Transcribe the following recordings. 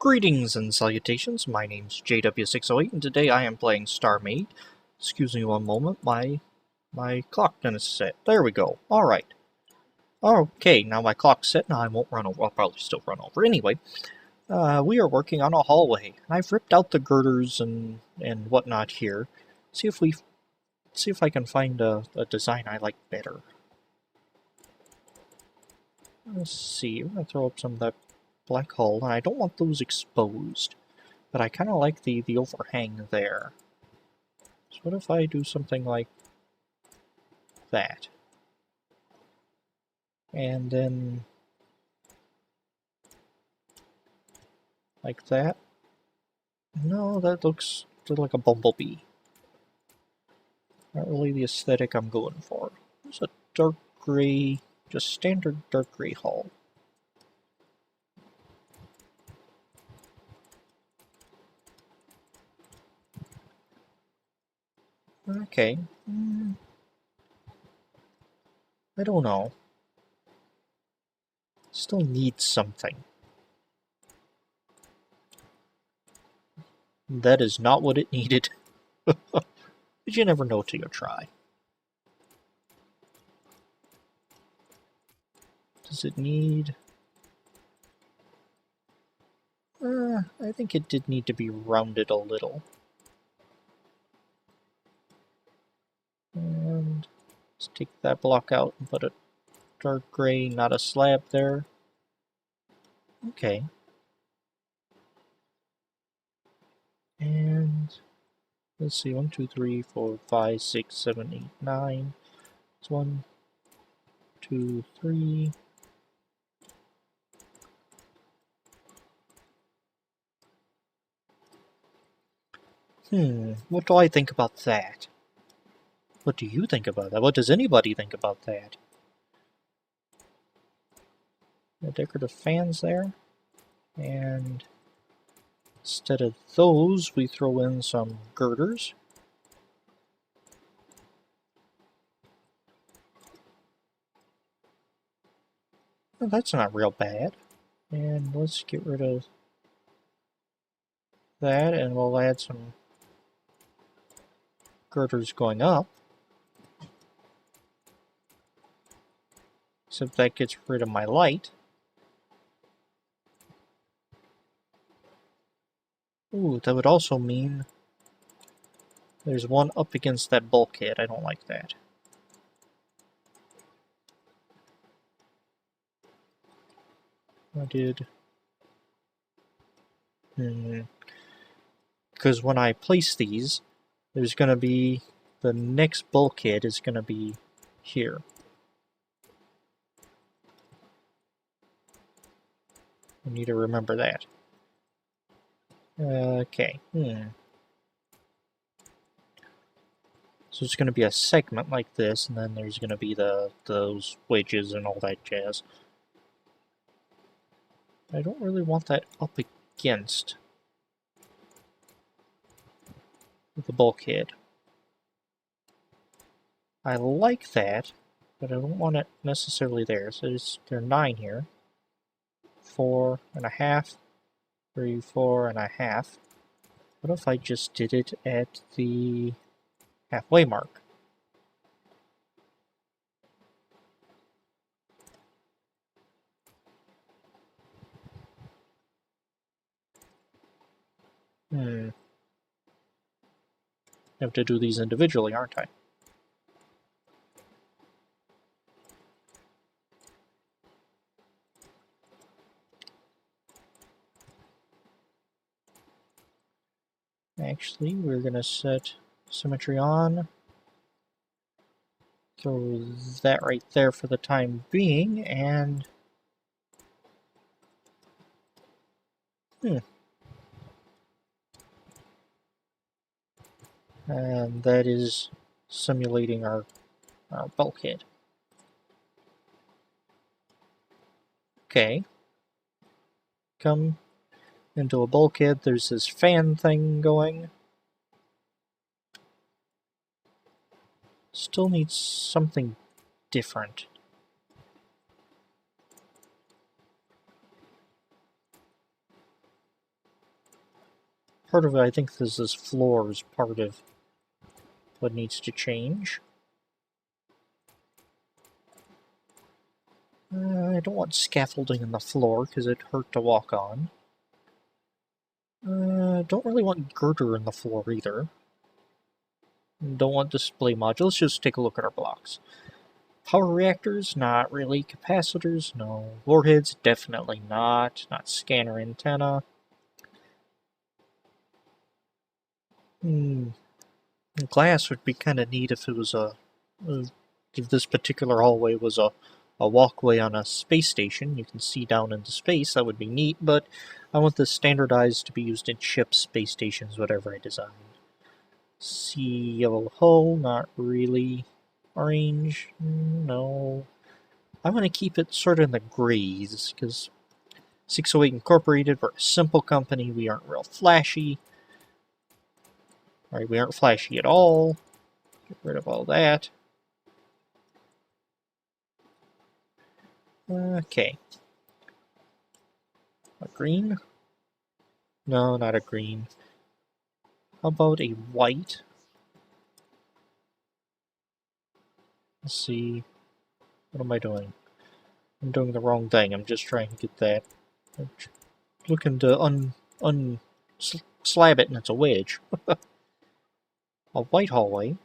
Greetings and salutations, my name's JW608 and today I am playing Starmade. Excuse me one moment, my clock didn't set. There we go. Alright. Okay, now my clock's set, now I won't run over. I'll probably still run over. Anyway, we are working on a hallway. I've ripped out the girders and whatnot here. See if I can find a design I like better. Let's see, I'm gonna throw up some of that black hull, and I don't want those exposed, but I kind of like the overhang there. So what if I do something like that? And then like that? No, that looks like a bumblebee. Not really the aesthetic I'm going for. There's a dark gray, just standard dark gray hull. Okay. I don't know. Still needs something. That is not what it needed. But you never know till you try. Does it need... I think it did need to be rounded a little. And let's take that block out and put a dark gray, not a slab there. Okay. And let's see, 1, 2, 3, 4, 5, 6, 7, 8, 9. It's 1, 2, 3. What do I think about that? What do you think about that? What does anybody think about that? The decorative fans there. And instead of those, we throw in some girders. Well, that's not real bad. And let's get rid of that, and we'll add some girders going up. Except that gets rid of my light. Ooh, that would also mean there's one up against that bulkhead. I don't like that. I did... Because when I place these, there's going to be... the next bulkhead is going to be here. I need to remember that. Okay. So it's going to be a segment like this, and then there's going to be those wedges and all that jazz. I don't really want that up against the bulkhead. I like that, but I don't want it necessarily there. So there are 9 here. 4.5, 3, 4.5. What if I just did it at the halfway mark? I have to do these individually, aren't I? Actually, we're going to set symmetry on. Throw that right there for the time being, and... And that is simulating our bulkhead. Okay. Come into a bulkhead, there's this fan thing going. Still needs something different. part of it, I think this floor is part of what needs to change. I don't want scaffolding in the floor because it hurt to walk on. Don't really want girder in the floor either. Don't want display modules. Let's just take a look at our blocks. Power reactors, not really. Capacitors, no. Warheads, definitely not. Not scanner antenna. Glass would be kind of neat if it was if this particular hallway was a walkway on a space station. You can see down into space. That would be neat, but I want this standardized to be used in ships, space stations, whatever I design. See yellow hull, not really. Orange, no. I'm going to keep it sort of in the grays, because 608 Incorporated, we're a simple company, we aren't real flashy. Alright, we aren't flashy at all. Get rid of all that. Okay. A green? No, not a green. How about a white? Let's see. What am I doing? I'm doing the wrong thing. I'm just trying to get that. I'm looking to slab it and it's a wedge. A white hallway.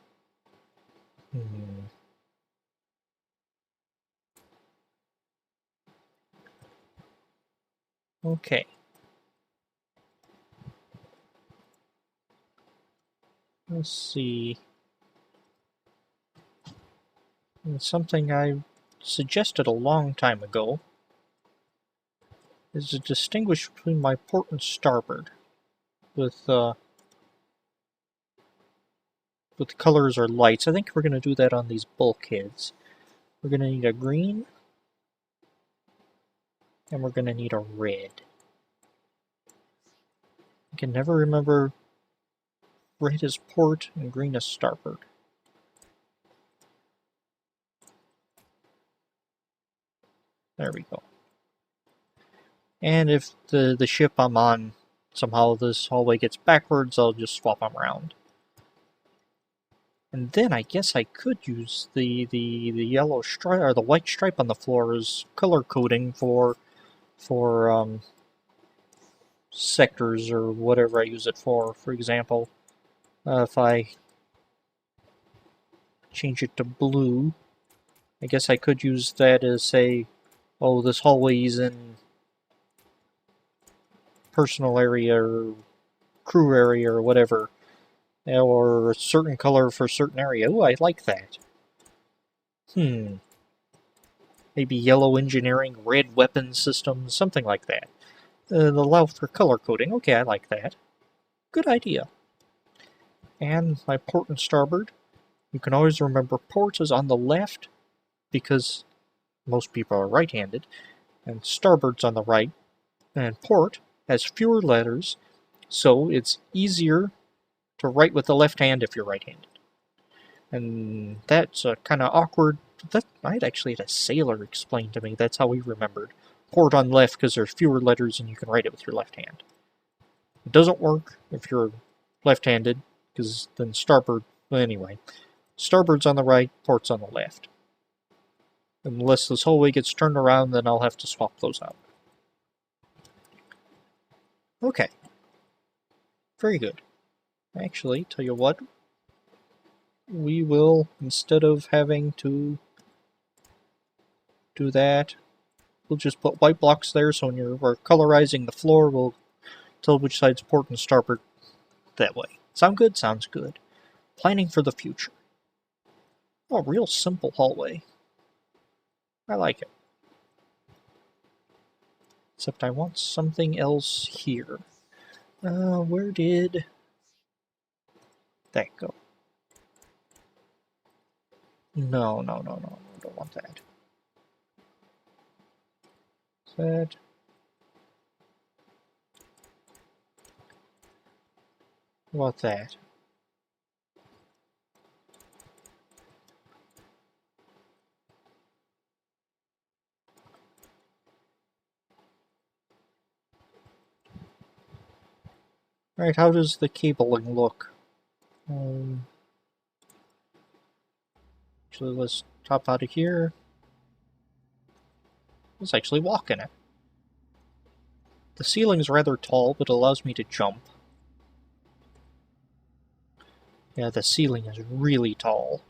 Okay. Let's see. It's something I suggested a long time ago is to distinguish between my port and starboard with colors or lights. I think we're going to do that on these bulkheads. We're going to need a green and we're going to need a red. I can never remember red is port and green is starboard. There we go. And if the ship I'm on, somehow this hallway gets backwards, I'll just swap them around. And then I guess I could use the yellow stripe or the white stripe on the floor as color coding for sectors or whatever I use it for. For example, if I change it to blue, I guess I could use that as say, oh, this hallway is in personal area or crew area or whatever, or a certain color for a certain area. Oh, I like that. Maybe yellow engineering, red weapons systems, something like that. Allow for color coding. Okay, I like that. Good idea. And my port and starboard. You can always remember port is on the left because most people are right-handed, and starboard's on the right. And port has fewer letters, so it's easier to write with the left hand if you're right-handed. And that's kind of awkward. That I'd actually had a sailor explain to me. That's how he remembered. Port on left because there's fewer letters and you can write it with your left hand. It doesn't work if you're left-handed because then starboard. Well, anyway, starboard's on the right, port's on the left. Unless this hallway gets turned around, then I'll have to swap those out. Okay. Very good. Actually, tell you what, we will, instead of having to do that, we'll just put white blocks there, so when we're colorizing the floor, we'll tell which side's port and starboard that way. Sound good? Sounds good. Planning for the future. Oh, real simple hallway. I like it. Except I want something else here. Where did that go? No, I don't want that. That. What about that? Alright, how does the cabling look? Actually, let's top out of here. Let's actually walk in it. The ceiling's rather tall, but allows me to jump. Yeah, the ceiling is really tall.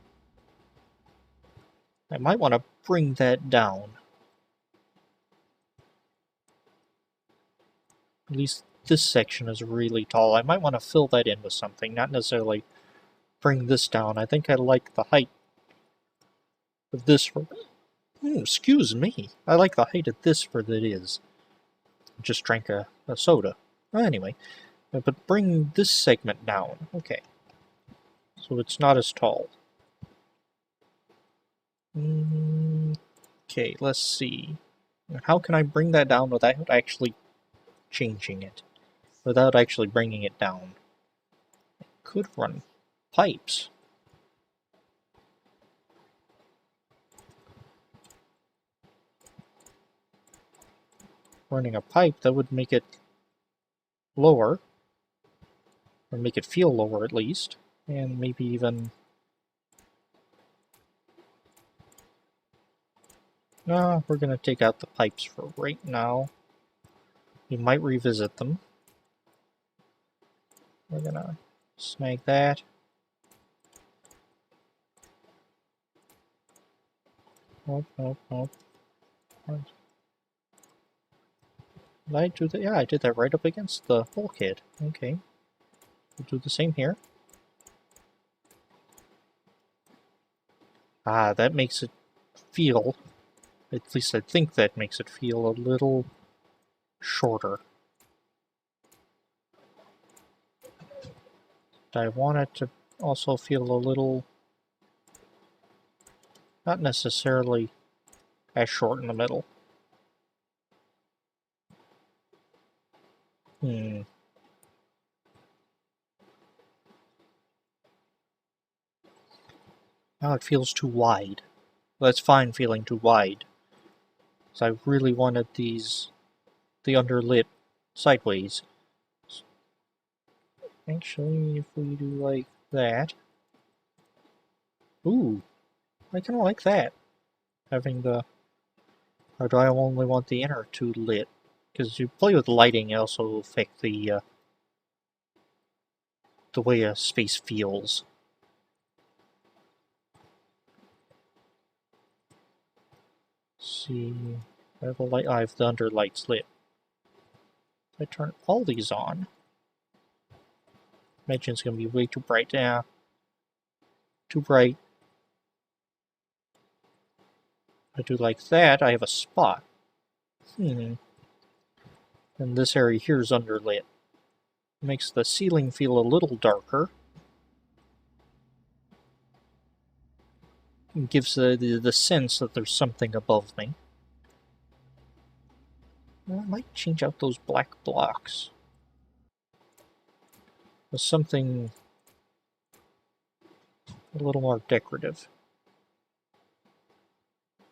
I might want to bring that down. At least this section is really tall. I might want to fill that in with something, not necessarily bring this down. I think I like the height of this for... excuse me. I like the height of this for that it is. Just drank a soda. Anyway, but bring this segment down. Okay. So it's not as tall. Okay, let's see. How can I bring that down without actually changing it? Without actually bringing it down? I could run pipes. Running a pipe, that would make it lower. Or make it feel lower, at least. And maybe even... No, we're going to take out the pipes for right now. We might revisit them. We're going to snag that. Nope. Did I do that? Yeah, I did that right up against the bulkhead. Okay. We'll do the same here. Ah, that makes it feel, at least I think that makes it feel a little shorter. I want it to also feel a little, not necessarily as short in the middle. Now it feels too wide. That's fine feeling too wide. So I really wanted the underlit sideways. Actually, if we do like that... Ooh, I kind of like that. Having the... Or do I only want the inner two lit? Because you play with lighting, it also affects the way a space feels. Let's see... I have I have the under lights lit. If I turn all these on... Imagine it's going to be way too bright. Yeah. Too bright. If I do like that, I have a spot. And this area here is underlit. Makes the ceiling feel a little darker. It gives the sense that there's something above me. I might change out those black blocks with something a little more decorative.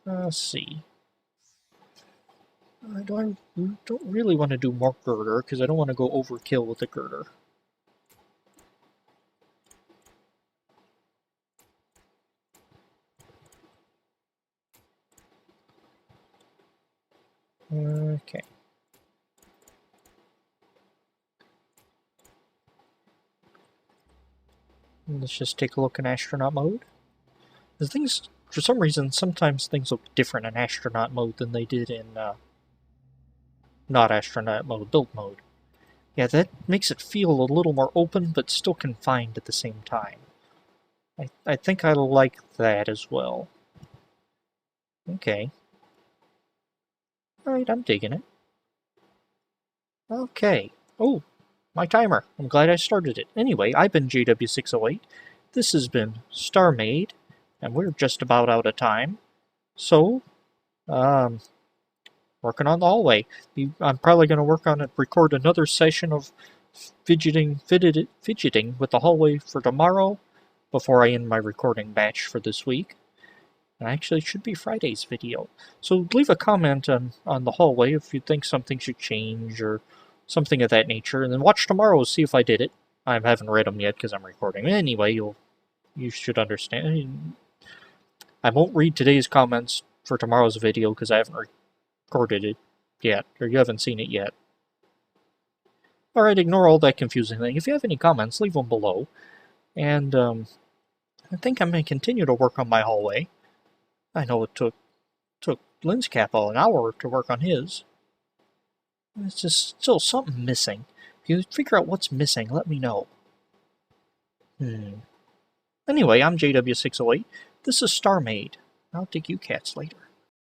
Let's see. I don't really want to do more girder, because I don't want to go overkill with the girder. Okay. Let's just take a look in astronaut mode. The things, for some reason, sometimes things look different in astronaut mode than they did in not astronaut mode, build mode. Yeah, that makes it feel a little more open, but still confined at the same time. I think I like that as well. Okay. Alright, I'm digging it. Okay. Oh, my timer. I'm glad I started it. Anyway, I've been JW608. This has been Starmade, and we're just about out of time. So, working on the hallway. I'm probably going to work on it, record another session of fidgeting with the hallway for tomorrow before I end my recording batch for this week. And actually, it should be Friday's video. So leave a comment on the hallway if you think something should change or something of that nature, and then watch tomorrow, see if I did it. I haven't read them yet because I'm recording. Anyway, you should understand. I won't read today's comments for tomorrow's video because I haven't recorded it yet, or you haven't seen it yet. Alright, ignore all that confusing thing. If you have any comments, leave them below. And, I think I'm going to continue to work on my hallway. I know it took Lynn's Kappa an hour to work on his. It's just still something missing. If you figure out what's missing, let me know. Anyway, I'm JW608. This is Starmade. I'll dig you cats later.